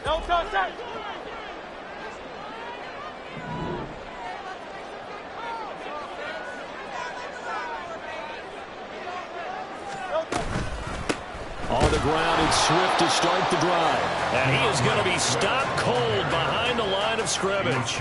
On the ground, it's Swift to start the drive. And he is going to be stopped cold behind the line of scrimmage.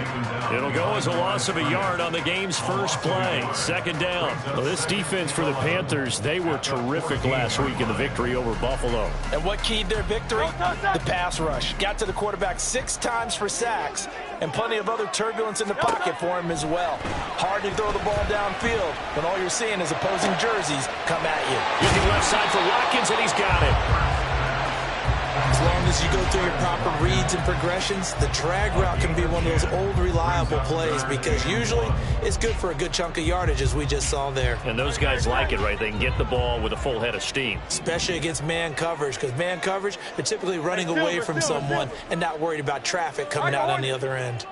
It'll go as a loss of a yard on the game's first play. Second down. Well, this defense for the Panthers, they were terrific last week in the victory over Buffalo. And what keyed their victory? The pass rush. Got to the quarterback 6 times for sacks, and plenty of other turbulence in the pocket for him as well. Hard to throw the ball downfield when all you're seeing is opposing jerseys come at you. Looking left side for Watkins, and he's got it. As long as you go through your proper reads and progressions, the drag route can be one of those old reliable plays because usually it's good for a good chunk of yardage, as we just saw there. And those guys like it, right? They can get the ball with a full head of steam. Especially against man coverage, because man coverage, they're typically running away from someone and not worried about traffic coming out on the other end.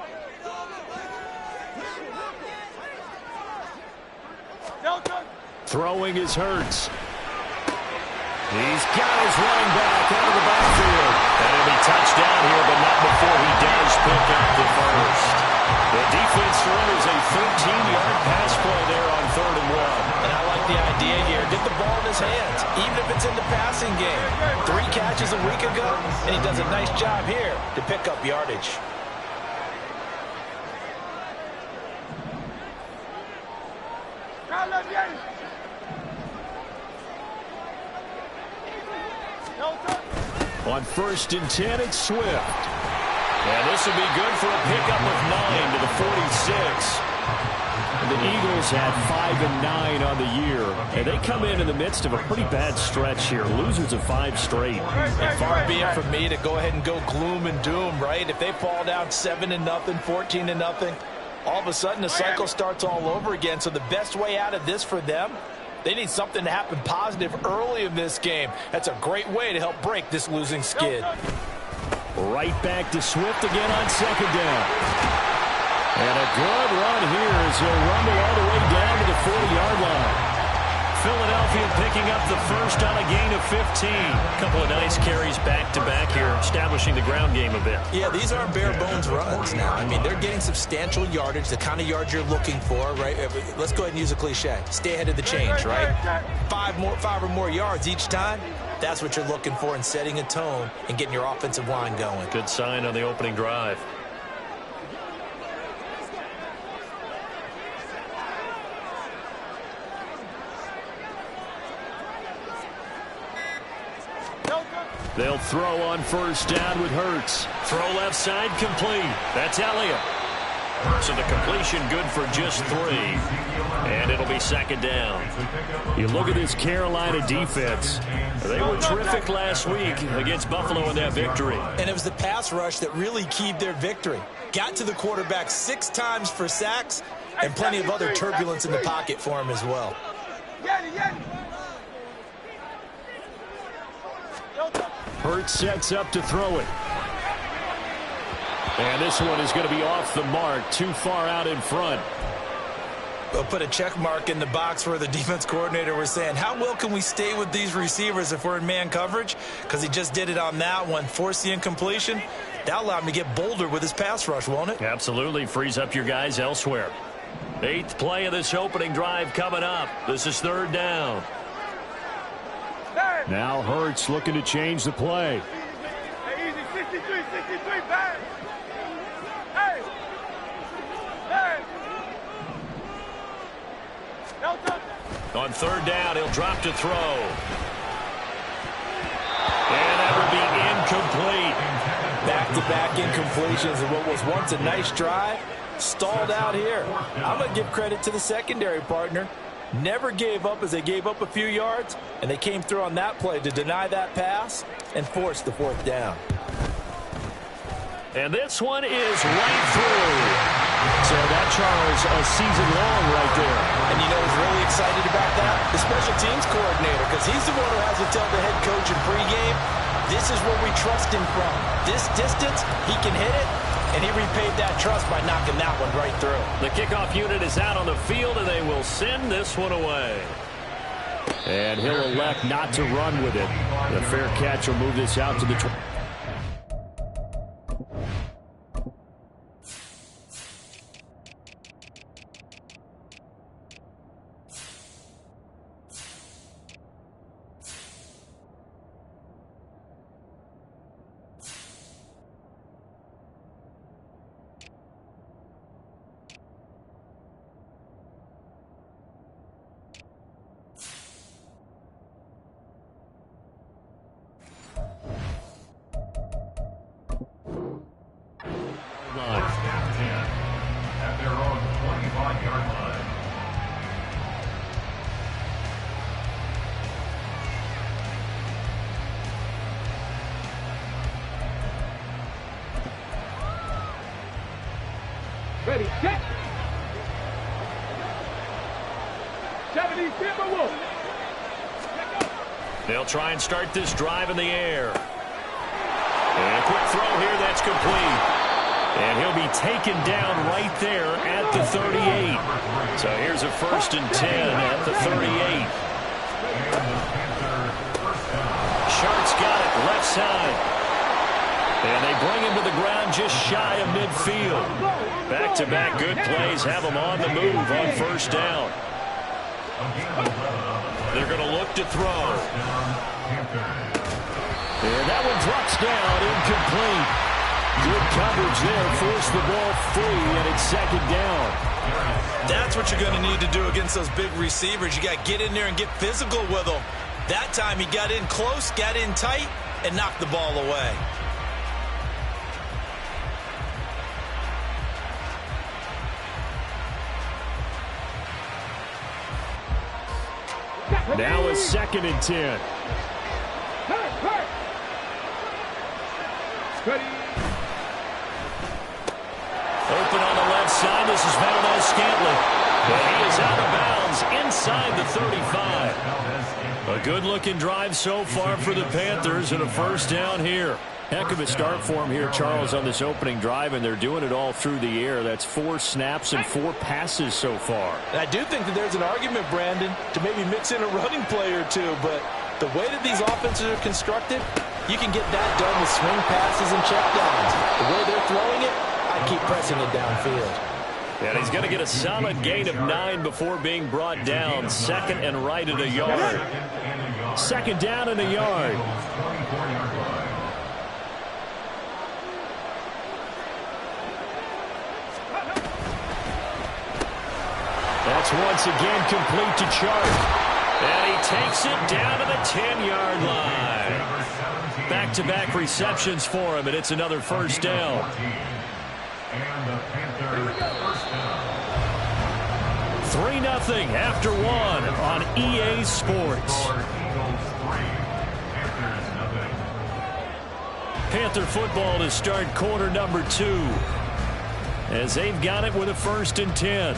Throwing is Hurts. He's got his running back out of the backfield. And he'll be touchdown here, but not before he does pick up the first. The defense surrenders a 13-yard pass play there on 3rd and 1. And I like the idea here. Get the ball in his hands, even if it's in the passing game. 3 catches a week ago, and he does a nice job here to pick up yardage. On 1st and 10, it's Swift. And this will be good for a pickup of 9 to the 46. The Eagles had 5 and 9 on the year, and they come in the midst of a pretty bad stretch here, losers of 5 straight. And far be it from me to go ahead and go gloom and doom, right? If they fall down 7-0, 14-0, all of a sudden the cycle starts all over again. So the best way out of this for them, they need something to happen positive early in this game. That's a great way to help break this losing skid. Right back to Swift again on 2nd down. And a good run here as he'll rumble all the way down to the 40-yard line. Philadelphia picking up the first on a gain of 15. A couple of nice carries back-to-back here, establishing the ground game a bit. Yeah, these aren't bare-bones runs now. I mean, they're getting substantial yardage, the kind of yards you're looking for, right? Let's go ahead and use a cliche. Stay ahead of the change, right? 5 or more yards each time. That's what you're looking for in setting a tone and getting your offensive line going. Good sign on the opening drive. They'll throw on 1st down with Hurts. Throw left side complete. That's Elliott. So the completion good for just 3. And it'll be 2nd down. You look at this Carolina defense. They were terrific last week against Buffalo in that victory. And it was the pass rush that really keyed their victory. Got to the quarterback 6 times for sacks and plenty of other turbulence in the pocket for him as well. Hurts sets up to throw it. And this one is going to be off the mark, too far out in front. They'll put a check mark in the box where the defense coordinator was saying, how well can we stay with these receivers if we're in man coverage? Because he just did it on that one, forced the incompletion. That'll allow him to get bolder with his pass rush, won't it? Absolutely. Frees up your guys elsewhere. 8th play of this opening drive coming up. This is 3rd down. Now Hurts looking to change the play. Hey, easy, 63, back. Hey. On 3rd down, he'll drop to throw. And that would be incomplete. Back-to-back incompletions of what was once a nice drive. Stalled out here. I'm going to give credit to the secondary partner. Never gave up as they gave up a few yards, and they came through on that play to deny that pass and force the 4th down. And this one is right through. So that, Charles, a season long right there. And you know who's really excited about that? The special teams coordinator, because he's the one who has to tell the head coach in pregame, this is where we trust him from. This distance, he can hit it. And he repaid that trust by knocking that one right through. The kickoff unit is out on the field, and they will send this one away. And he'll elect not to run with it. The fair catch will move this out to the Ready, get. 70, Timberwolf. They'll try and start this drive in the air. And a quick throw here, that's complete. And he'll be taken down right there at the 38. So here's a 1st and 10 at the 38. Sharp's got it, left side. And they bring him to the ground just shy of midfield. Back-to-back good plays have him on the move on 1st down. They're going to look to throw. And that one drops down, incomplete. Good coverage there, forced the ball free, and it's 2nd down. That's what you're going to need to do against those big receivers. You got to get in there and get physical with them. That time he got in close, got in tight, and knocked the ball away. Now a 2nd and 10. Open on the left side. This is Valdez-Scantling. But he is out of bounds inside the 35. A good-looking drive so far for the Panthers and a 1st down here. Heck of a start for him here, Charles, on this opening drive, and they're doing it all through the air. That's 4 snaps and 4 passes so far. And I do think that there's an argument, Brandon, to maybe mix in a running play or two, but the way that these offenses are constructed, you can get that done with swing passes and checkdowns. The way they're throwing it, I keep pressing it downfield. And he's going to get a solid gain of 9 before being brought down. 2nd and right at a yard. 2nd down and a yard. That's once again complete to Chark. And he takes it down to the 10-yard line. Back-to-back receptions for him, and it's another 1st down. 3-0 after 1 on EA Sports. Panther football to start quarter number 2. As they've got it with a 1st and 10.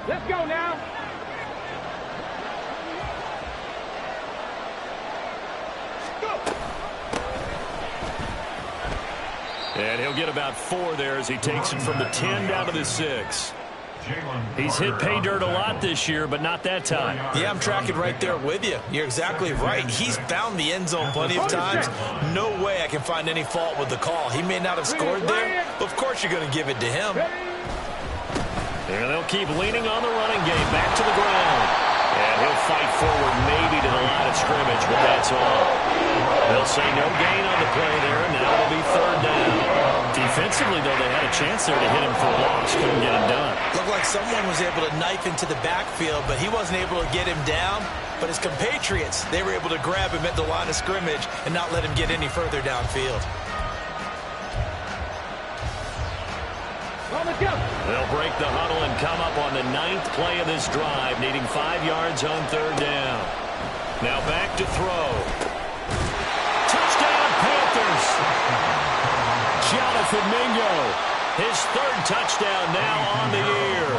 Let's go now. And he'll get about 4 there as he takes it from the 10 down to the 6. He's hit pay dirt a lot this year, but not that time. Yeah, I'm tracking right there with you. You're exactly right. He's found the end zone plenty of times. No way I can find any fault with the call. He may not have scored there, but of course you're going to give it to him. And they'll keep leaning on the running game back to the ground. And he'll fight forward maybe to the line of scrimmage, but that's all. They'll say no gain on the play there, and now it'll be 3rd down. Defensively, though, they had a chance there to hit him for a loss. Couldn't get it done. Looked like someone was able to knife into the backfield, but he wasn't able to get him down. But his compatriots, they were able to grab him at the line of scrimmage and not let him get any further downfield. They'll break the huddle and come up on the 9th play of this drive, needing 5 yards on 3rd down. Now back to throw. Touchdown, Panthers! Jonathan Mingo, his 3rd touchdown now on the year.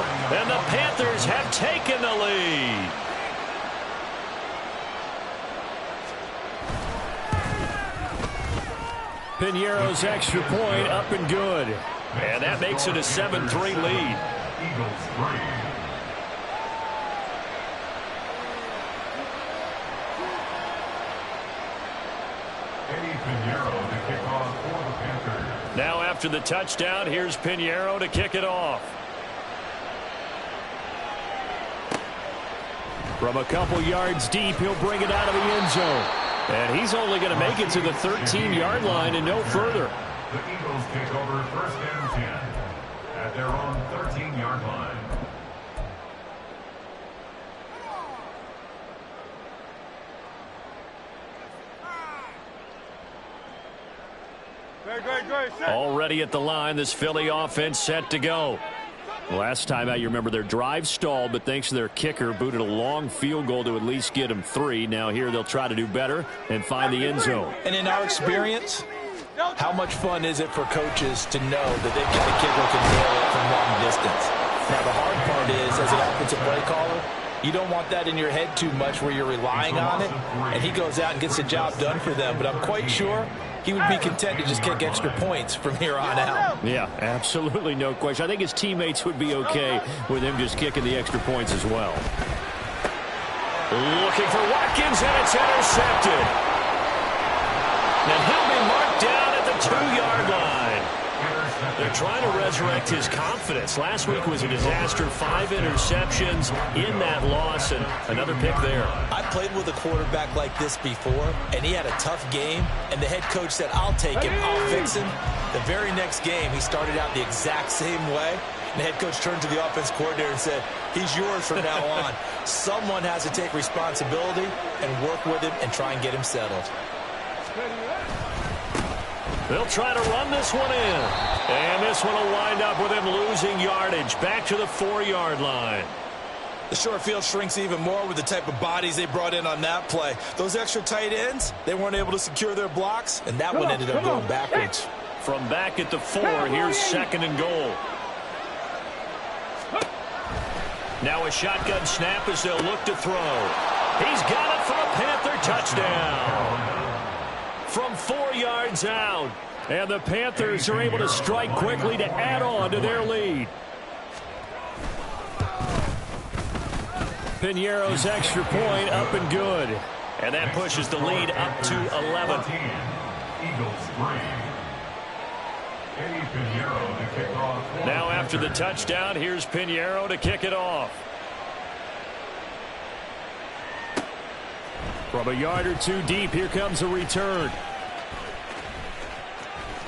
And the Panthers have taken the lead. Piñeiro's extra point up and good. And that makes it a 7-3 lead. Eagles 3. Piñeiro to kick off for the Panthers. Now after the touchdown, here's Piñeiro to kick it off. From a couple yards deep, he'll bring it out of the end zone. And he's only going to make it to the 13-yard line and no further. The Eagles take over 1st and 10 at their own 13-yard line. Already at the line, this Philly offense set to go. Last time out, you remember their drive stalled, but thanks to their kicker, booted a long field goal to at least get them 3. Now here they'll try to do better and find the end zone. And in our experience, how much fun is it for coaches to know that they've got a kicker who can nail it from long distance? Now, the hard part is, as an offensive play caller, you don't want that in your head too much where you're relying on it, and he goes out and gets the job done for them. But I'm quite sure he would be content to just kick extra points from here on out. Yeah, absolutely no question. I think his teammates would be okay with him just kicking the extra points as well. Looking for Watkins, and it's intercepted. And he'll be marked down at the 2-yard line. They're trying to resurrect his confidence. Last week was a disaster. 5 interceptions in that loss, and another pick there. I played with a quarterback like this before, and he had a tough game, and the head coach said, I'll take him, I'll fix him. The very next game, he started out the exact same way, and the head coach turned to the offense coordinator and said, he's yours from now on. Someone has to take responsibility and work with him and try and get him settled. They'll try to run this one in. And this one will wind up with him losing yardage back to the 4-yard line. The short field shrinks even more with the type of bodies they brought in on that play. Those extra tight ends, they weren't able to secure their blocks, and that one ended up going backwards. From back at the 4, here's 2nd and goal. Now a shotgun snap as they'll look to throw. He's got it for a Panther touchdown. From 4 yards out. And the Panthers are able to strike quickly to add on to their lead. Piñeiro's extra point up and good. And that pushes the lead up to 11. Now after the touchdown, here's Piñeiro to kick it off. From a yard or 2 deep, here comes a return.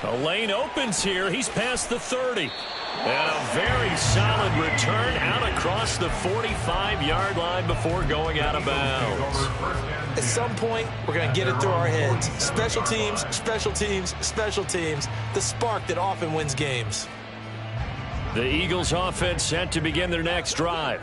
A lane opens here. He's past the 30. And a very solid return out across the 45-yard line before going out of bounds. At some point, we're going to get it through our heads. Special teams, special teams, special teams. The spark that often wins games. The Eagles offense set to begin their next drive.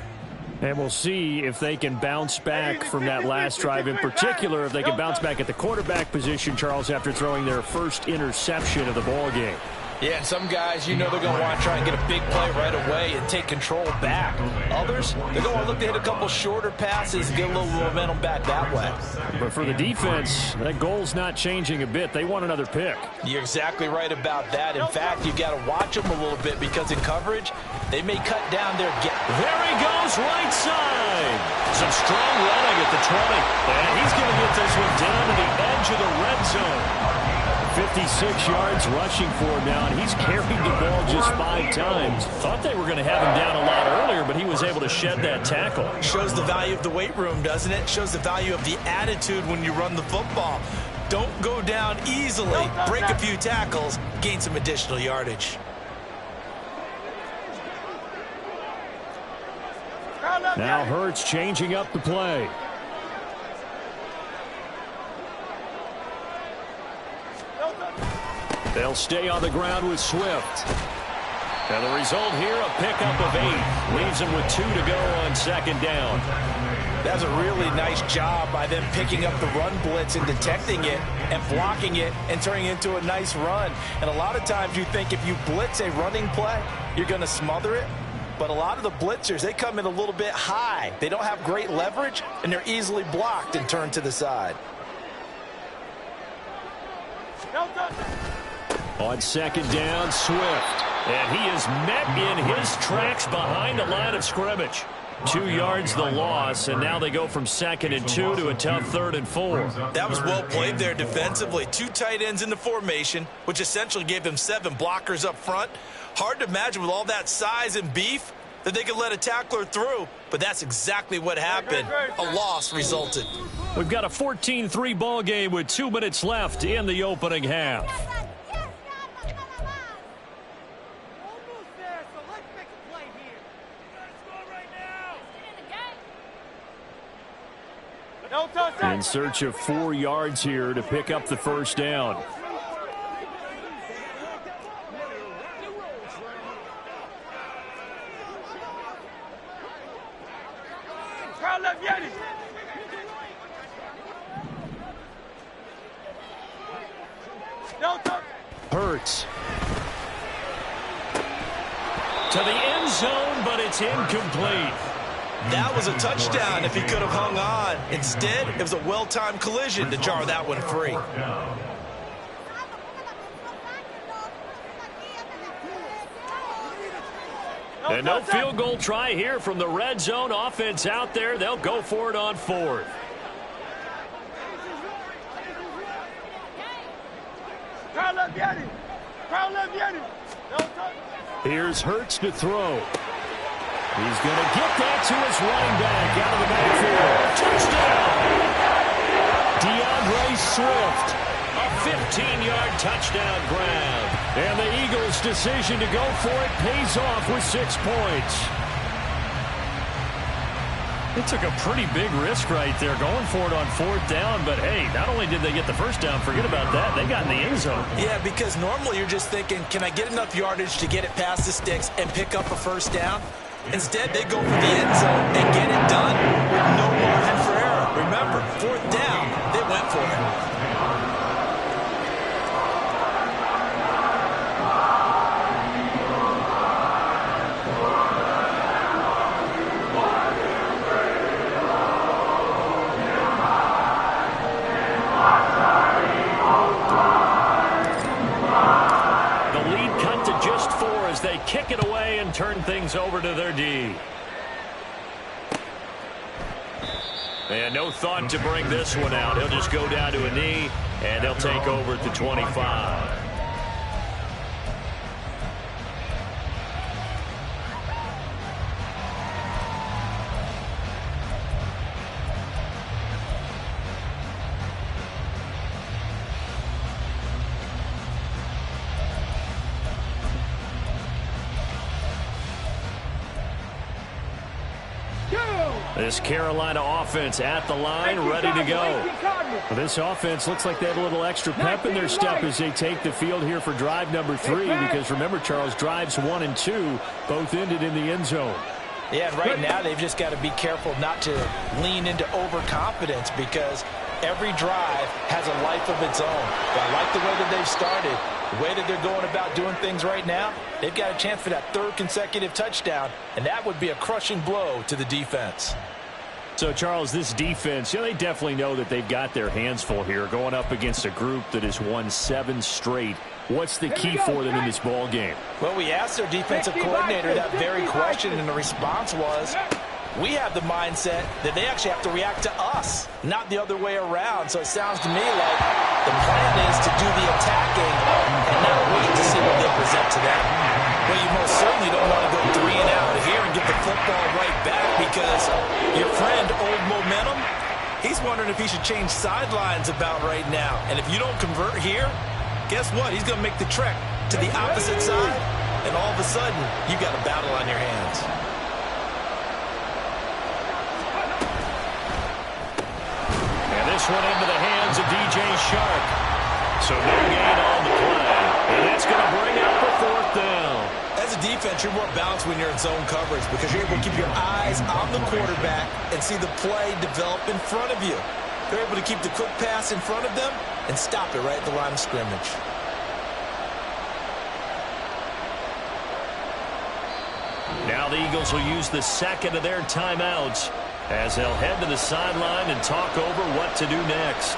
And we'll see if they can bounce back from that last drive. In particular, if they can bounce back at the quarterback position, Charles, after throwing their first interception of the ball game. Yeah, and some guys, you know they're going to want to try and get a big play right away and take control back. Others, they're going to look to hit a couple shorter passes and get a little momentum back that way. But for the defense, that goal's not changing a bit. They want another pick. You're exactly right about that. In fact, you got to watch them a little bit because in coverage, they may cut down their gap. There he goes, right side. Some strong running at the 20. And he's going to get this one down to the edge of the red zone. 56 yards rushing for him now, and he's carried the ball just 5 times. Thought they were going to have him down a lot earlier, but he was able to shed that tackle. Shows the value of the weight room, doesn't it? Shows the value of the attitude when you run the football. Don't go down easily. Break a few tackles, gain some additional yardage. Now Hurts changing up the play. They'll stay on the ground with Swift. And the result here, a pickup of 8. Leaves them with 2 to go on 2nd down. That's a really nice job by them picking up the run blitz and detecting it and blocking it and turning it into a nice run. And a lot of times you think if you blitz a running play, you're going to smother it. But a lot of the blitzers, they come in a little bit high. They don't have great leverage, and they're easily blocked and turned to the side. On 2nd down, Swift. And he is met in his tracks behind the line of scrimmage. 2 yards the loss, and now they go from 2nd and 2 to a tough 3rd and 4. That was well played there defensively. 2 tight ends in the formation, which essentially gave them 7 blockers up front. Hard to imagine with all that size and beef that they could let a tackler through, but that's exactly what happened. A loss resulted. We've got a 14-3 ball game with 2 minutes left in the opening half. In search of 4 yards here to pick up the first down. Hurts. To the end zone, but it's incomplete. That was a touchdown if he could have hung on. Instead, it was a well-timed collision to jar that one free. And no field goal try here from the red zone. Offense out there. They'll go for it on 4th. Here's Hurts to throw. He's going to get that to his running back out of the backfield. Touchdown! DeAndre Swift. A 15-yard touchdown grab. And the Eagles' decision to go for it pays off with 6 points. They took a pretty big risk right there going for it on 4th down. But, hey, not only did they get the first down, forget about that, they got in the end zone. Yeah, because normally you're just thinking, can I get enough yardage to get it past the sticks and pick up a first down? Instead, they go for the end zone and get it done with no margin for error. Remember, 4th down, they went for it. They kick it away and turn things over to their D. And no thought to bring this one out. He'll just go down to a knee, and they'll take over at the 25. This Carolina offense at the line, ready to go. Well, this offense looks like they have a little extra pep in their step as they take the field here for drive number 3. Because remember, Charles, drives 1 and 2 both ended in the end zone. Yeah, and right now they've just got to be careful not to lean into overconfidence because every drive has a life of its own. But I like the way that they've started. The way that they're going about doing things right now, they've got a chance for that 3rd consecutive touchdown, and that would be a crushing blow to the defense. So, Charles, this defense, they definitely know that they've got their hands full here going up against a group that has won 7 straight. What's the key for them in this ball game? Well, we asked their defensive coordinator that very question, and the response was, we have the mindset that they actually have to react to us, not the other way around. So it sounds to me like the plan is to do the attacking and not wait to see what they present to them. Well, you most certainly don't want to go 3 and out here and get the football right back because your friend, Old Momentum, he's wondering if he should change sidelines about right now. And if you don't convert here, guess what? He's going to make the trek to the opposite side, and all of a sudden, you got a battle on your hands. And this one into the hands of DJ Shark. So no gain on the play. And that's going to bring up the 4th down. As a defense, you're more balanced when you're in zone coverage because you're able to keep your eyes on the quarterback and see the play develop in front of you. They're able to keep the quick pass in front of them and stop it right at the line of scrimmage. Now the Eagles will use the 2nd of their timeouts as they'll head to the sideline and talk over what to do next.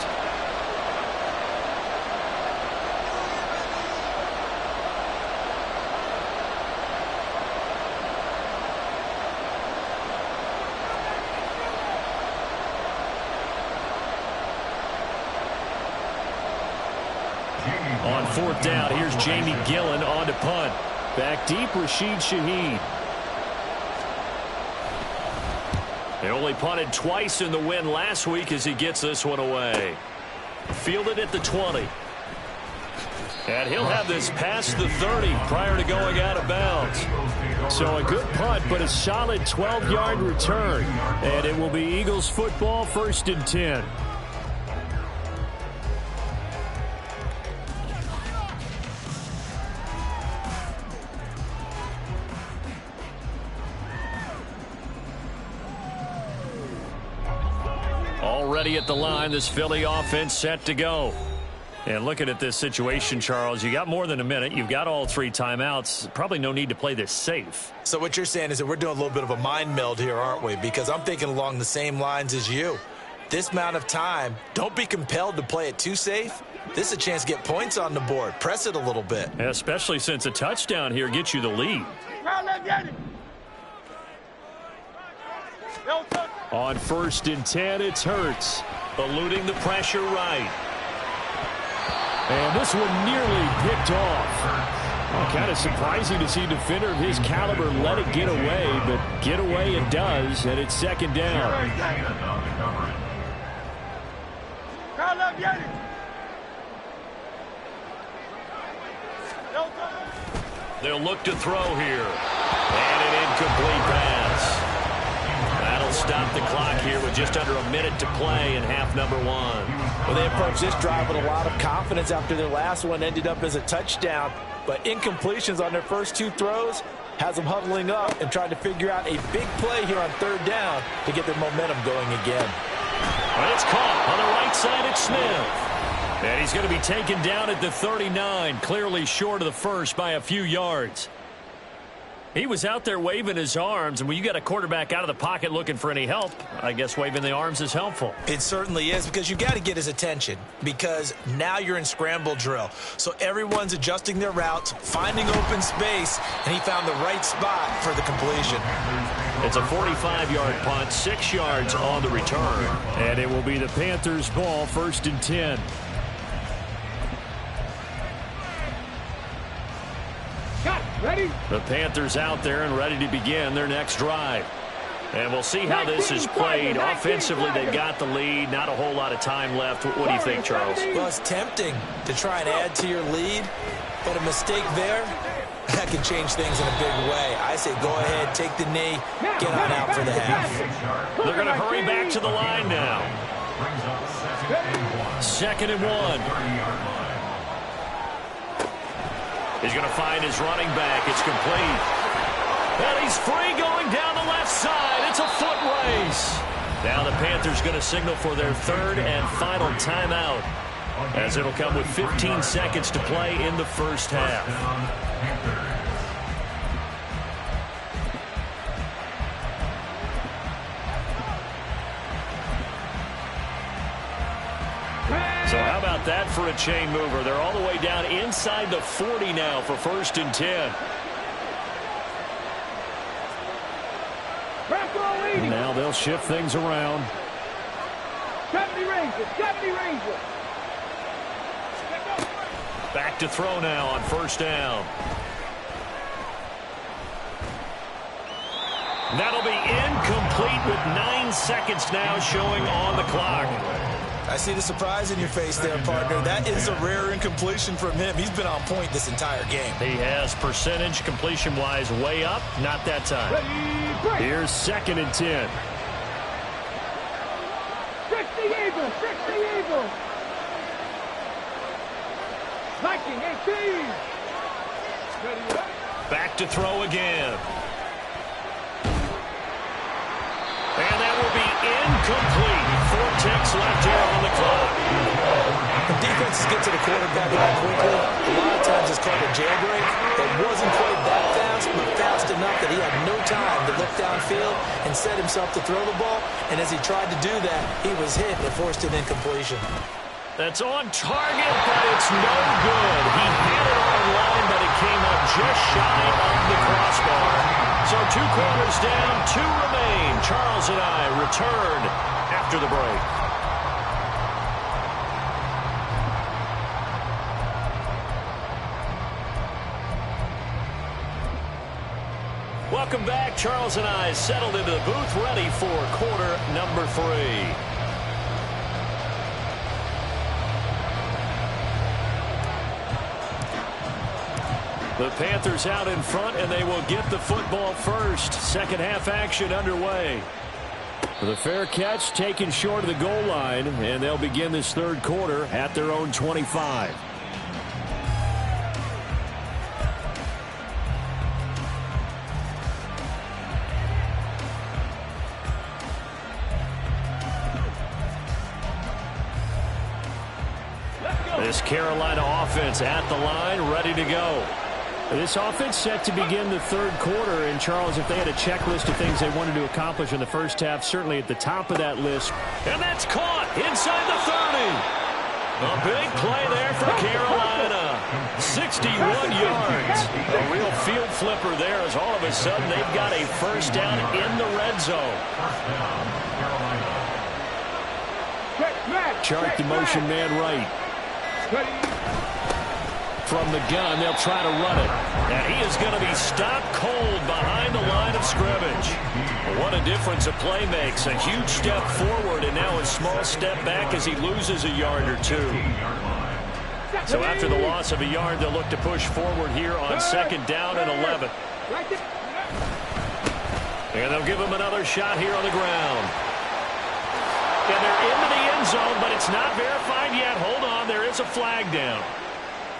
On 4th down, here's Jamie Gillen on to punt. Back deep, Rashid Shaheed. They only punted twice in the win last week as he gets this one away. Fielded at the 20. And he'll have this past the 30 prior to going out of bounds. So a good punt, but a solid 12-yard return. And it will be Eagles football, 1st and 10. Already at the line, this Philly offense set to go. And looking at this situation, Charles, you got more than a minute. You've got all 3 timeouts. Probably no need to play this safe. So what you're saying is that we're doing a little bit of a mind meld here, aren't we? Because I'm thinking along the same lines as you. This amount of time, don't be compelled to play it too safe. This is a chance to get points on the board. Press it a little bit. Especially since a touchdown here gets you the lead. On 1st and 10, it's Hurts. Eluding the pressure right. And this one nearly picked off. Well, kind of surprising to see a defender of his caliber let it get away, but get away it does, and it's 2nd down. They'll look to throw here. And an incomplete pass. That'll stop the clock here with just under a minute to play in half number 1. Well, they approached this drive with a lot of confidence after their last one ended up as a touchdown. But incompletions on their first 2 throws has them huddling up and trying to figure out a big play here on 3rd down to get their momentum going again. And it's caught on the right side at Smith. And he's going to be taken down at the 39, clearly short of the first by a few yards. He was out there waving his arms, and when you got a quarterback out of the pocket looking for any help, I guess waving the arms is helpful. It certainly is, because you got to get his attention, because now you're in scramble drill. So everyone's adjusting their routes, finding open space, and he found the right spot for the completion. It's a 45-yard punt, 6 yards on the return. And it will be the Panthers' ball, 1st and 10. Ready? The Panthers out there and ready to begin their next drive. And we'll see how this is played. Offensively, they've got the lead. Not a whole lot of time left. What do you think, Charles? Well, it's tempting to try and add to your lead, but a mistake there, that can change things in a big way. I say go ahead, take the knee, get on out for the half. They're going to hurry back to the line now. 2nd and 1. He's going to find his running back. It's complete. And he's free going down the left side. It's a foot race. Now the Panthers going to signal for their 3rd and final timeout, as it'll come with 15 seconds to play in the first half. So how about that for a chain mover? They're all the way down inside the 40 now for 1st and 10. And now they'll shift things around. 70 Rangers, 70 Rangers. Back to throw now on 1st down. That'll be incomplete with 9 seconds now showing on the clock. I see the surprise in your face there, partner. That is a rare incompletion from him. He's been on point this entire game. He has percentage completion-wise way up. Not that time. Here's 2nd and 10. 60 Eagles, 60 Eagles. Viking 18. Back to throw again. And that will be incomplete. 4 ticks left here on the clock. When defenses get to the quarterback that quickly, a lot of times it's called a jailbreak. It wasn't quite that fast, but fast enough that he had no time to look downfield and set himself to throw the ball. And as he tried to do that, he was hit and forced an incompletion. That's on target, but it's no good. He had it on line, but it came up just shy of the crossbar. So 2 quarters down, 2 remain. Charles and I return after the break. Welcome back. Charles and I settled into the booth, ready for quarter number 3. The Panthers out in front, and they will get the football first. Second half action underway. The fair catch taken short of the goal line, and they'll begin this 3rd quarter at their own 25. This Carolina offense at the line, ready to go. This offense set to begin the third quarter. And, Charles, if they had a checklist of things they wanted to accomplish in the first half, certainly at the top of that list. And that's caught inside the 30. A big play there for Carolina. 61 yards. A real field flipper there as all of a sudden they've got a first down in the red zone. Chart the motion man right. From the gun, they'll try to run it. And he is going to be stopped cold behind the line of scrimmage. What a difference a play makes. A huge step forward and now a small step back as he loses a yard or two. So after the loss of a yard, they'll look to push forward here on second down and 11. And they'll give him another shot here on the ground. And they're into the end zone, but it's not verified yet. Hold on, there is a flag down.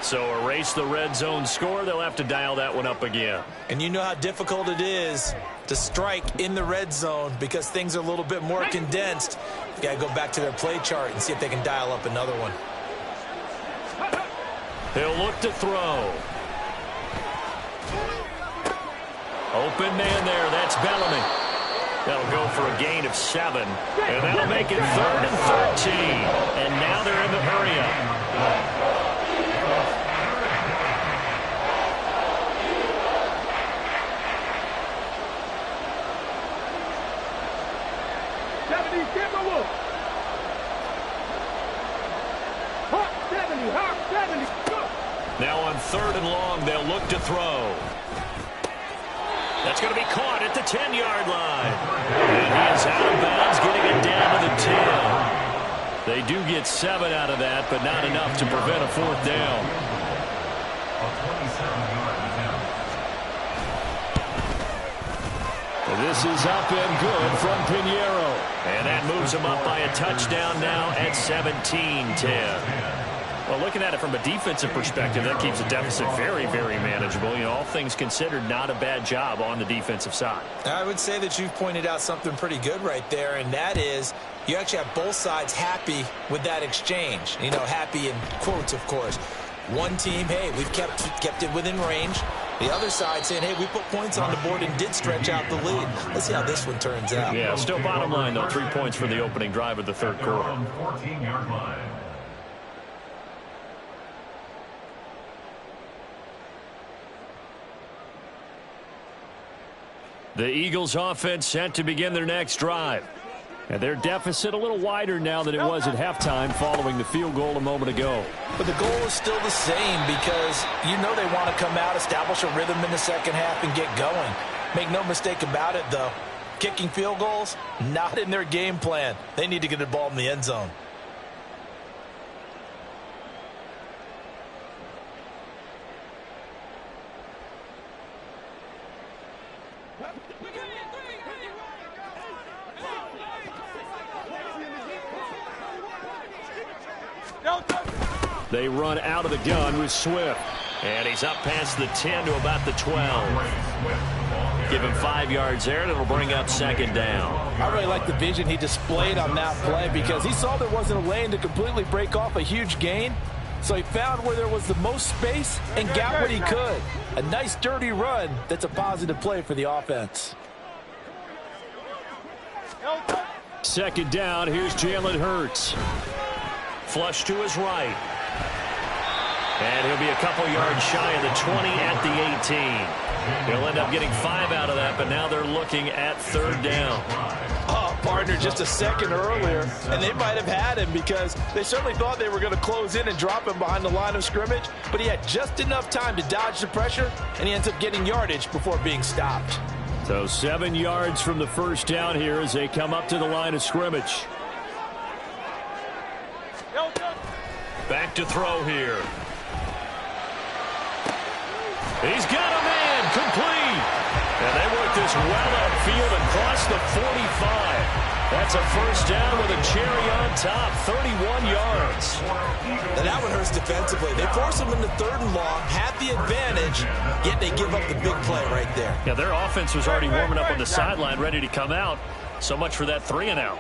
So erase the red zone score. They'll have to dial that one up again. And you know how difficult it is to strike in the red zone because things are a little bit more condensed. You got to go back to their play chart and see if they can dial up another one. He'll look to throw. Open man there. That's Bellamy. That'll go for a gain of 7. And that'll make it 3rd and 13. And now they're in the hurry-up. Now on 3rd and long, they'll look to throw. That's going to be caught at the 10-yard line. And he is out of bounds, getting it down to the 10. They do get 7 out of that, but not enough to prevent a 4th down. This is up and good from Pinheiro. And that moves him up by a touchdown now at 17-10. Well, looking at it from a defensive perspective, that keeps the deficit very, very manageable. You know, all things considered, not a bad job on the defensive side. I would say that you've pointed out something pretty good right there, and that is you actually have both sides happy with that exchange. You know, happy in quotes, of course. One team, hey, we've kept it within range. The other side saying, hey, we put points on the board and did stretch out the lead. Let's see how this one turns out. Yeah, still bottom line, though, 3 points for the opening drive of the third quarter. 14-yard line. The Eagles offense set to begin their next drive. And their deficit a little wider now than it was at halftime following the field goal a moment ago. But the goal is still the same because you know they want to come out, establish a rhythm in the second half, and get going. Make no mistake about it, though. Kicking field goals, not in their game plan. They need to get the ball in the end zone. They run out of the gun with Swift. And he's up past the 10 to about the 12. Give him 5 yards there, and it'll bring up second down. I really like the vision he displayed on that play because he saw there wasn't a lane to completely break off a huge gain. So he found where there was the most space and got what he could. A nice, dirty run that's a positive play for the offense. Second down, here's Jalen Hurts. Flush to his right. And he'll be a couple yards shy of the 20 at the 18. He'll end up getting 5 out of that, but now they're looking at third down. Oh, partner, just a second earlier, and they might have had him because they certainly thought they were going to close in and drop him behind the line of scrimmage, but he had just enough time to dodge the pressure, and he ends up getting yardage before being stopped. So 7 yards from the first down here as they come up to the line of scrimmage. Back to throw here. He's got a man complete. And they work this well upfield and cross the 45. That's a first down with a cherry on top, 31 yards. Now that one hurts defensively. They force him into 3rd and long, have the advantage, yet they give up the big play right there. Yeah, their offense was already warming up on the sideline, ready to come out. So much for that 3 and out.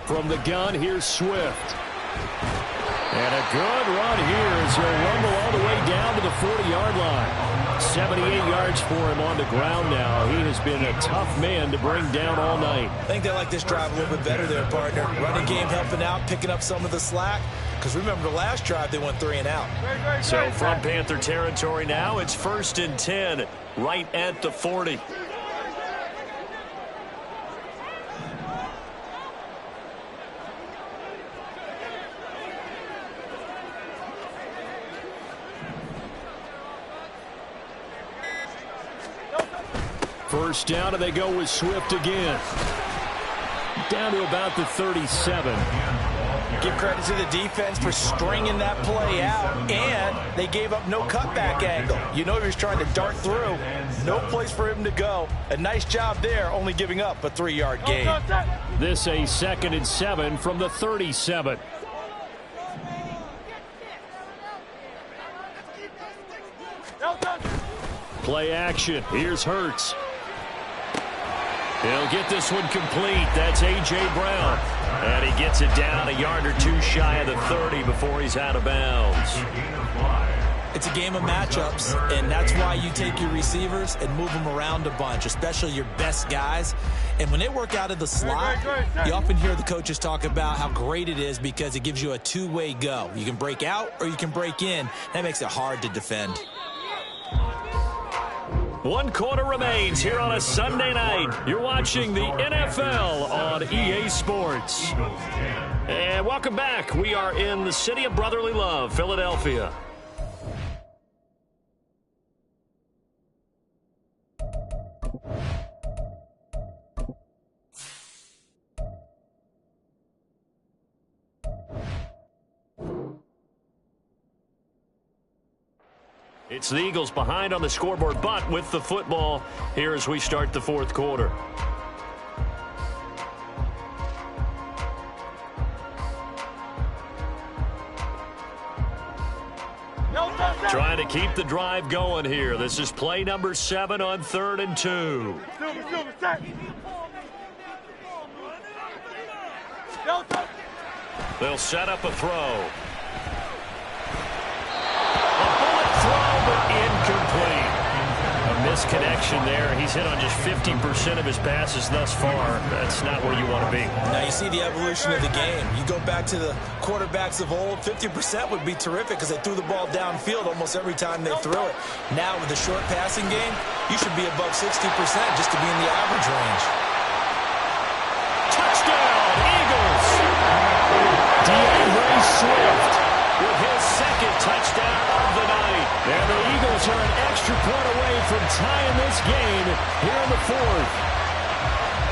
From the gun, here's Swift. And a good run here as he'll rumble all the way down to the 40-yard line. 78 yards for him on the ground now. He has been a tough man to bring down all night. I think they like this drive a little bit better there, partner. Running game helping out, picking up some of the slack. Because remember, the last drive, they went 3 and out. So from Panther territory now, it's 1st and 10, right at the 40. First down, and they go with Swift again. Down to about the 37. Give credit to the defense for stringing that play out, and they gave up no cutback angle. You know he was trying to dart through. No place for him to go. A nice job there, only giving up a 3-yard gain. This a 2nd and 7 from the 37. Play action. Here's Hurts. He'll get this one complete. That's A.J. Brown. And he gets it down a yard or two shy of the 30 before he's out of bounds. It's a game of matchups, and that's why you take your receivers and move them around a bunch, especially your best guys. And when they work out of the slot, you often hear the coaches talk about how great it is because it gives you a two-way go. You can break out or you can break in. That makes it hard to defend. 1 quarter remains here on a Sunday night. You're watching the NFL on EA Sports. And welcome back. We are in the city of brotherly love, Philadelphia. It's the Eagles behind on the scoreboard, but with the football here as we start the 4th quarter. Trying to keep the drive going here. This is play number 7 on 3rd and 2. They'll set up a throw. Incomplete. A misconnection there. He's hit on just 50% of his passes thus far. That's not where you want to be. Now you see the evolution of the game. You go back to the quarterbacks of old, 50% would be terrific because they threw the ball downfield almost every time they threw it. Now with the short passing game, you should be above 60% just to be in the average range. Touchdown, Eagles! DeAndre Swift with his 2nd touchdown of the night. And the Eagles are an extra point away from tying this game here in the 4th.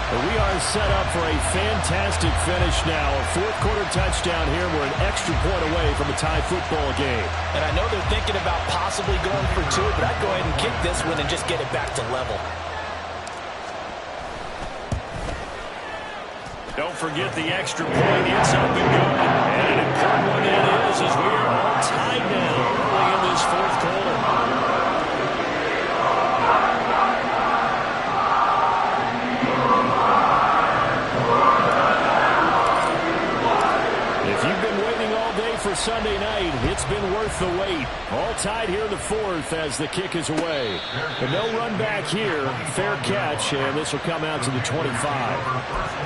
But we are set up for a fantastic finish now. A 4th quarter touchdown here. We're an extra point away from a tie football game. And I know they're thinking about possibly going for 2, but I'd go ahead and kick this one and just get it back to level. Don't forget the extra point. It's up and good. And an important one it is as we are all tied now early in this 4th quarter. If you've been waiting all day for Sunday night, it's been worth the wait. All tied here in the 4th as the kick is away. But no run back here. Fair catch, and this will come out to the 25.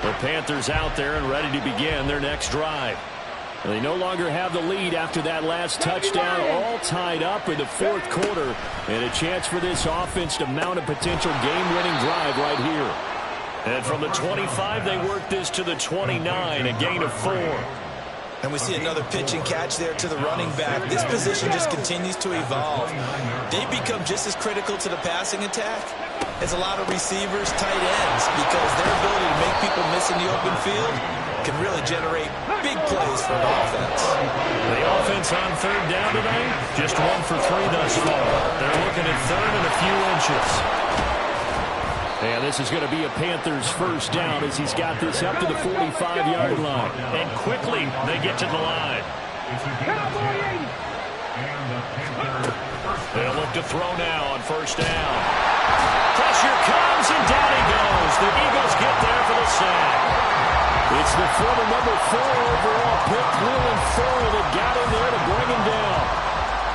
The Panthers out there and ready to begin their next drive. And they no longer have the lead after that last touchdown, all tied up in the 4th quarter. And a chance for this offense to mount a potential game-winning drive right here. And from the 25, they work this to the 29, a gain of 4. And we see another pitch and catch there to the running back. This position just continues to evolve. They become just as critical to the passing attack as a lot of receivers, tight ends, because their ability to make people miss in the open field can really generate big plays for an offense. The offense on 3rd down tonight, just 1 for 3 thus far. They're looking at 3rd and a few inches. And this is going to be a Panthers 1st down as he's got this up to the 45-yard line. And quickly they get to the line. It's a gain of 10. And the Panthers look to throw now on first down. Pressure comes, and down he goes. The Eagles get there for the sack. It's the former number 4 overall pick, Leland Farrell, that got in there to bring him down.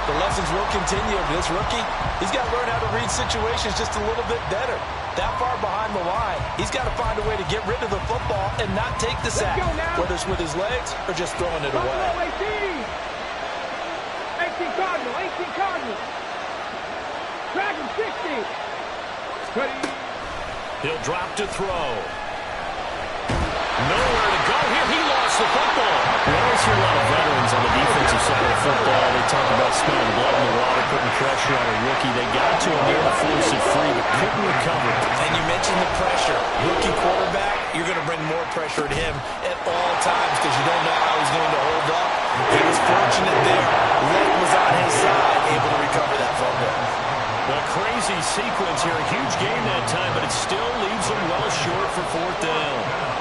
The lessons will continue. This rookie, he's got to learn how to read situations just a little bit better. That far behind the line, he's got to find a way to get rid of the football and not take the sack, whether it's with his legs or just throwing it away. 18 Cardinal, 18 Cardinal. Dragon 60. Ready. He'll drop to throw. Nowhere to go here. He lost the football. We always hear a lot of veterans on the defensive side of the football. They talk about spilling blood in the water, putting pressure on a rookie. They got to him there to force it free, but couldn't recover. And you mentioned the pressure. Rookie quarterback, you're going to bring more pressure to him at all times because you don't know how he's going to hold up. He was fortunate there. Leg was on his side, able to recover that fumble. A crazy sequence here. A huge game that time, but it still leaves him well short for fourth down.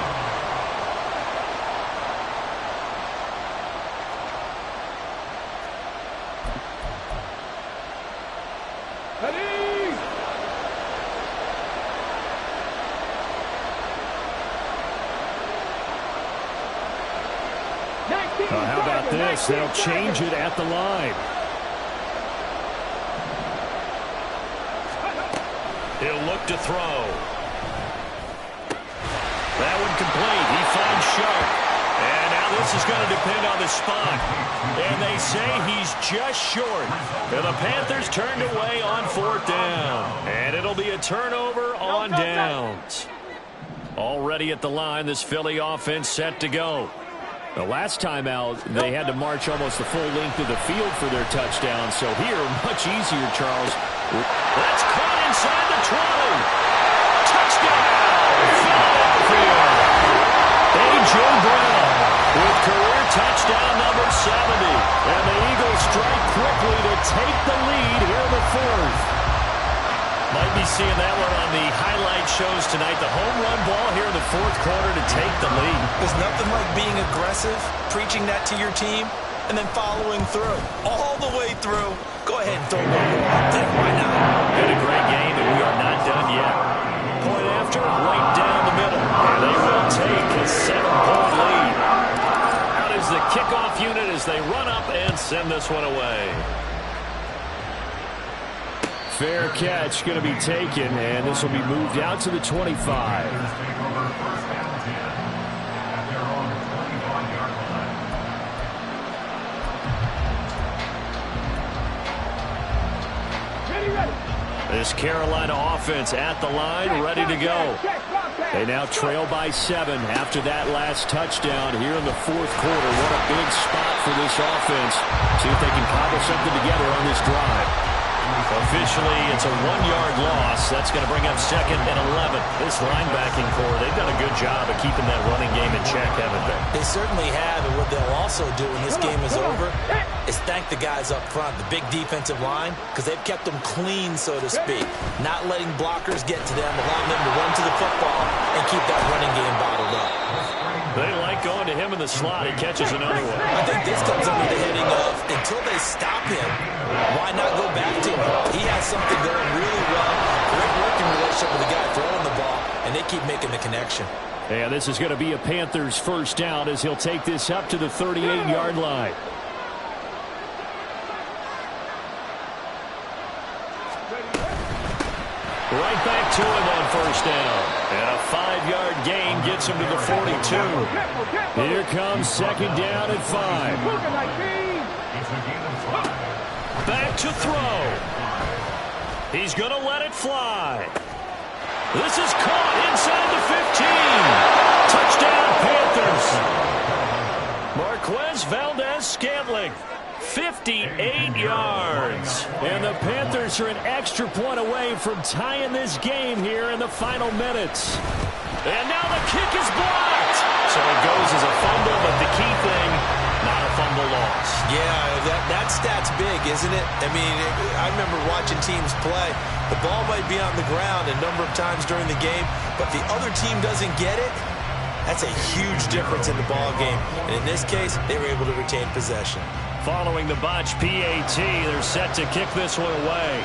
How about this? They'll change it at the line. He'll look to throw. That one complete. He finds Sharp. And now this is going to depend on the spot. And they say he's just short. And the Panthers turned away on fourth down. And it'll be a turnover on downs. Already at the line, this Philly offense set to go. The last time out, they had to march almost the full length of the field for their touchdown. So here, much easier, Charles. That's caught inside the 20. Touchdown, Philadelphia. A.J. Brown with career touchdown number 70. And the Eagles strike quickly to take the lead here in the fourth. Might be seeing that one on the highlight shows tonight. The home run ball here in the fourth quarter to take the lead. There's nothing like being aggressive, preaching that to your team, and then following through. All the way through. Go ahead and throw one more up there. Why not? Been a great game, and we are not done yet. Point after, right down the middle. And they will take a 7-point lead. Out is the kickoff unit as they run up and send this one away. Fair catch going to be taken, and this will be moved out to the 25. This Carolina offense at the line, ready to go. They now trail by 7 after that last touchdown here in the fourth quarter. What a big spot for this offense. See if they can cobble something together on this drive. Officially, it's a 1-yard loss. That's going to bring up 2nd and 11. This linebacking core, they've done a good job of keeping that running game in check, haven't they? They certainly have, and what they'll also do when this game is over is thank the guys up front, the big defensive line, because they've kept them clean, so to speak. Not letting blockers get to them, allowing them to run to the football and keep that running game bottled up. They like going to him in the slot. He catches another one. I think this comes under the heading of, until they stop him, why not go back to him? He has something going really well. Great working relationship with the guy throwing the ball, and they keep making the connection. And this is going to be a Panthers first down as he'll take this up to the 38-yard line. Right back to him on first down. And a 5-yard gain gets him to the 42. Here comes 2nd down at 5. Back to throw. He's going to let it fly. This is caught inside the 15. Touchdown, Panthers. Marquez Valdez-Scantling. 58 yards. And the Panthers are an extra point away from tying this game here in the final minutes. And now the kick is blocked. So it goes as a fumble, but the key thing, not a fumble loss. Yeah, that stat's big, isn't it? I mean, I remember watching teams play. The ball might be on the ground a number of times during the game, but the other team doesn't get it. That's a huge difference in the ball game. And in this case, they were able to retain possession. Following the botch PAT, they're set to kick this one away.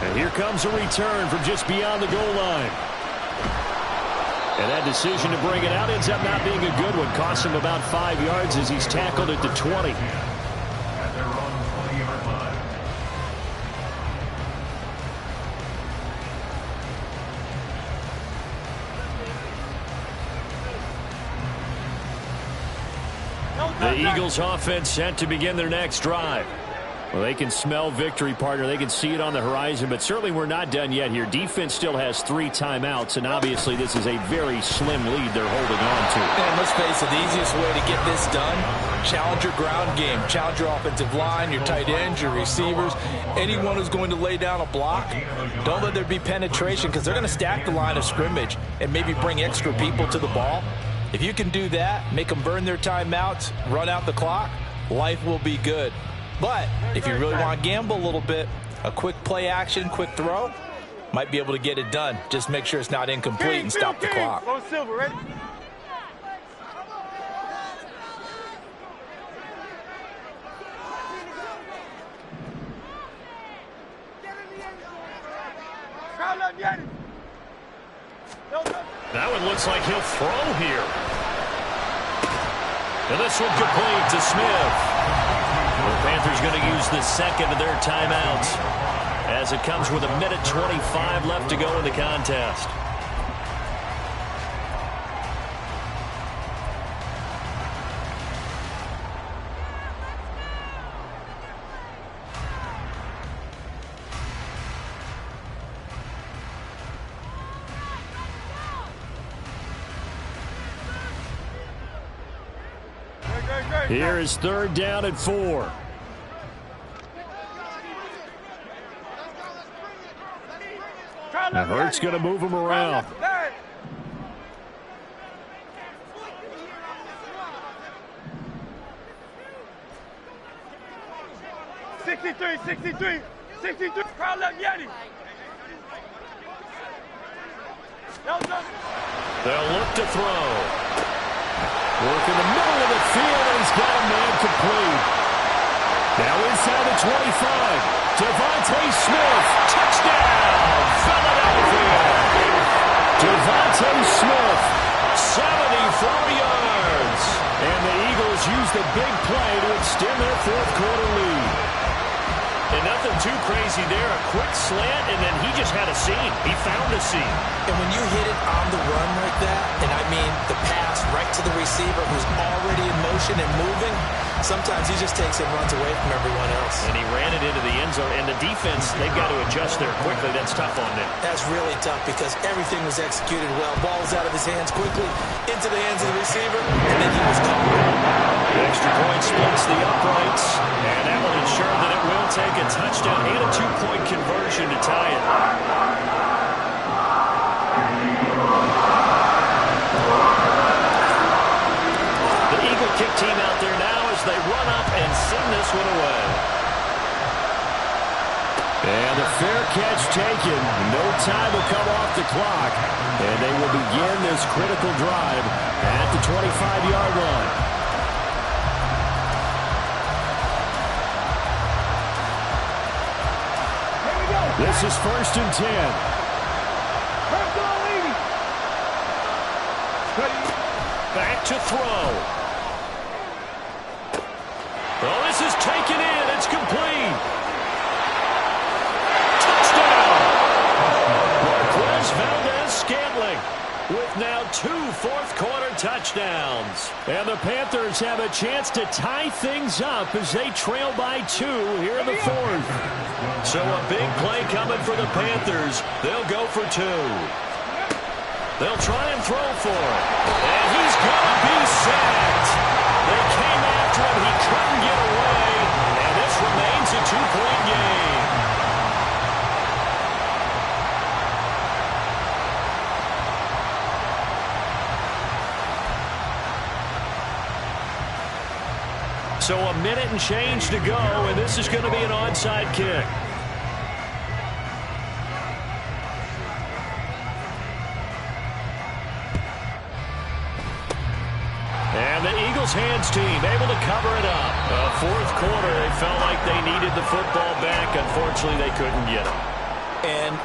And here comes a return from just beyond the goal line. And that decision to bring it out ends up not being a good one. Costs him about 5 yards as he's tackled at the 20. At their own 20-yard line. The Eagles offense set to begin their next drive. Well, they can smell victory, partner. They can see it on the horizon, but certainly we're not done yet here. Defense still has 3 timeouts, and obviously this is a very slim lead they're holding on to. And let's face it, the easiest way to get this done, challenge your ground game. Challenge your offensive line, your tight ends, your receivers, anyone who's going to lay down a block. Don't let there be penetration because they're going to stack the line of scrimmage and maybe bring extra people to the ball. If you can do that, make them burn their timeouts, run out the clock, life will be good. But if you really want to gamble a little bit, a quick play action, quick throw, might be able to get it done. Just make sure it's not incomplete and stop the clock. Go Silver, ready? That one looks like he'll throw here. And this one complete to Smith. The Panthers going to use the second of their timeouts as it comes with 1:25 left to go in the contest. Here is 3rd down and 4. Now Hurts going to move him around. Sixty-three. Crowd left, Yeti. They'll look to throw. Work in the middle of the field, and he's got a man complete. Now inside the 25. Devontae Smith, touchdown, Philadelphia. Devontae Smith, 74 yards. And the Eagles use the big play to extend their 4th quarter lead. And nothing too crazy there. A quick slant, and then he just had a seam. He found a seam. And when you hit it on the run like that, and I mean the pass right to the receiver who's already in motion and moving, sometimes he just takes it and runs away from everyone else. And he ran it into the end zone. And the defense, they've got to adjust there quickly. That's tough on them. That's really tough because everything was executed well. Ball's out of his hands quickly, into the hands of the receiver, and then he was covered. The extra point splits the uprights, and that will ensure that it will take a touchdown and a 2-point conversion to tie it. The Eagle kick team out there now as they run up and send this one away. And a fair catch taken. No time will come off the clock. And they will begin this critical drive at the 25-yard line. This is 1st and 10. Back to throw. Oh, this is taken in. It's complete. Touchdown. Marquez Valdez-Scantling with now 2 fourth-quarter touchdowns. And the Panthers have a chance to tie things up as they trail by 2 here in the 4th. So a big play coming for the Panthers. They'll go for 2. They'll try and throw for it. And he's going to be sacked. They came after him. He couldn't get away. And this remains a 2-point game. So a minute and change to go, and this is going to be an onside kick. his hands team able to cover it up. Fourth quarter, they felt like they needed the football back. Unfortunately, they couldn't get it. And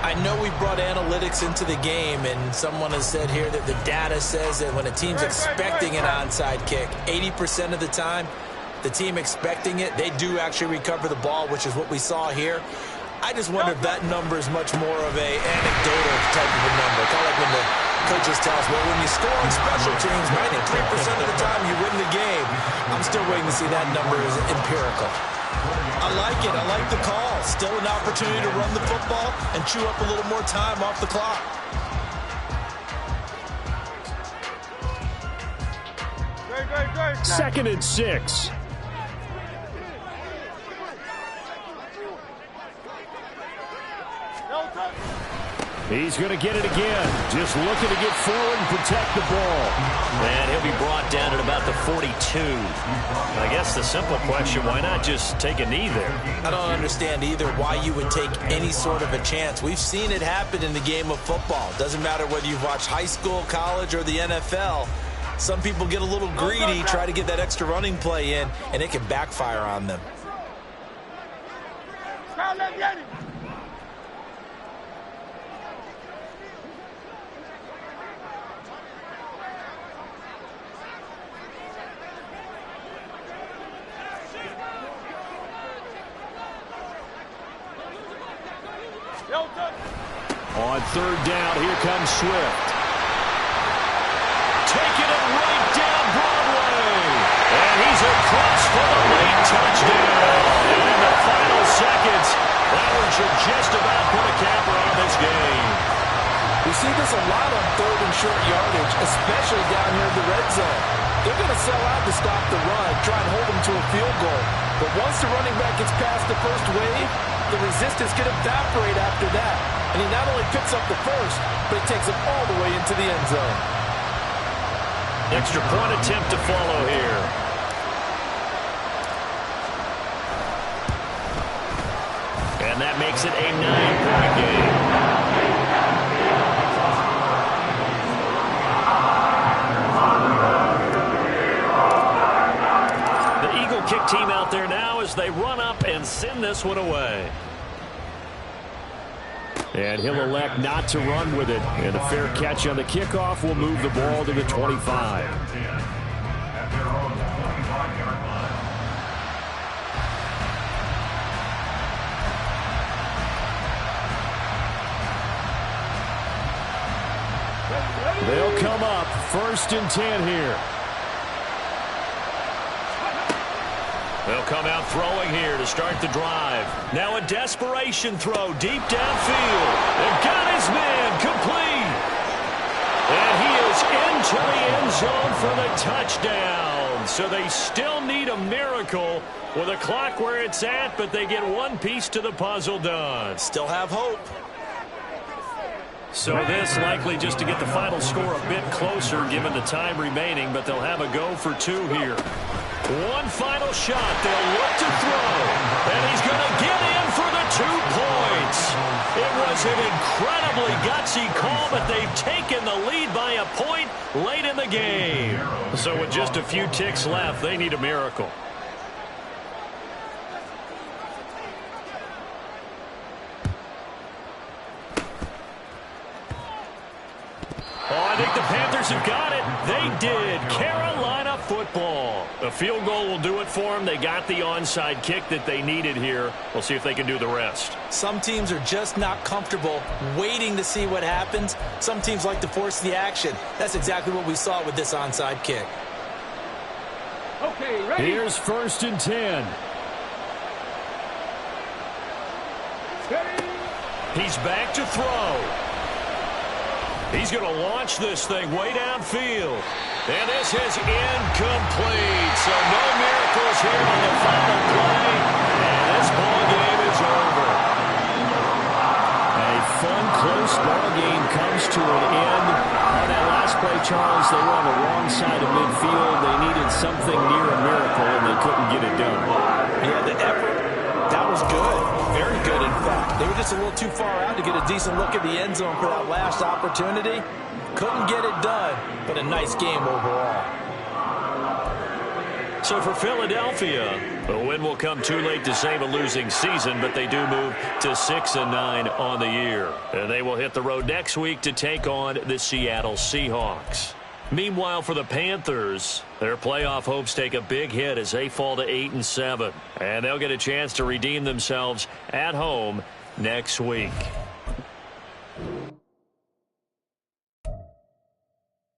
I know we brought analytics into the game, and someone has said here that the data says that when a team's expecting an onside kick, 80% of the time, the team expecting it, they do actually recover the ball, which is what we saw here. I just wonder if that number is much more of a anecdotal type of a number. Kind of like when the coaches tell us, well, when you score on special teams, 93% of the time you win the game. I'm still waiting to see that number is empirical. I like it. I like the call. Still an opportunity to run the football and chew up a little more time off the clock. Second and 6. He's going to get it again. Just looking to get forward and protect the ball. And he'll be brought down at about the 42. I guess the simple question, why not just take a knee there? I don't understand either why you would take any sort of a chance. We've seen it happen in the game of football. Doesn't matter whether you've watched high school, college, or the NFL. Some people get a little greedy, try to get that extra running play in, and it can backfire on them. On third down, here comes Swift. Taking it right down Broadway. And he's across for the late touchdown. And in the final seconds, Flowers should just about put a capper on this game. We see this a lot on third and short yardage, especially down here in the red zone. They're going to sell out to stop the run, try and hold them to a field goal. But once the running back gets past the first wave, the resistance can evaporate after that. And he not only picks up the first, but he takes it all the way into the end zone. Extra point attempt to follow here. And that makes it a 9-point game. The Eagle kick team out there now as they run up and send this one away. And he'll elect not to run with it. And a fair catch on the kickoff will move the ball to the 25. At their own 25-yard line. They'll come up 1st and 10 here. They'll come out throwing here to start the drive. Now a desperation throw deep downfield. And got his man complete. And he is into the end zone for the touchdown. So they still need a miracle with a clock where it's at, but they get one piece to the puzzle done. Still have hope. So this likely just to get the final score a bit closer given the time remaining, but they'll have a go for 2 here. One final shot. They'll look to throw. And he's going to get in for the 2 points. It was an incredibly gutsy call, but they've taken the lead by a point late in the game. So with just a few ticks left, they need a miracle. Oh, I think the Panthers have got it. They did. Carolina football. A field goal will do it for them. They got the onside kick that they needed here. We'll see if they can do the rest. Some teams are just not comfortable waiting to see what happens. Some teams like to force the action. That's exactly what we saw with this onside kick. Okay, ready? Here's 1st and 10. He's back to throw. He's going to launch this thing way downfield. And this is incomplete. So no miracles here on the final play. And this ball game is over. A fun, close ball game comes to an end. On that last play, Charles, they were on the wrong side of midfield. They needed something near a miracle, and they couldn't get it done. Yeah, the effort, that was good. Very good, in fact. They were just a little too far out to get a decent look at the end zone for that last opportunity. Couldn't get it done, but a nice game overall. So for Philadelphia, the win will come too late to save a losing season, but they do move to 6-9 on the year. And they will hit the road next week to take on the Seattle Seahawks. Meanwhile, for the Panthers, their playoff hopes take a big hit as they fall to 8-7. And they'll get a chance to redeem themselves at home next week.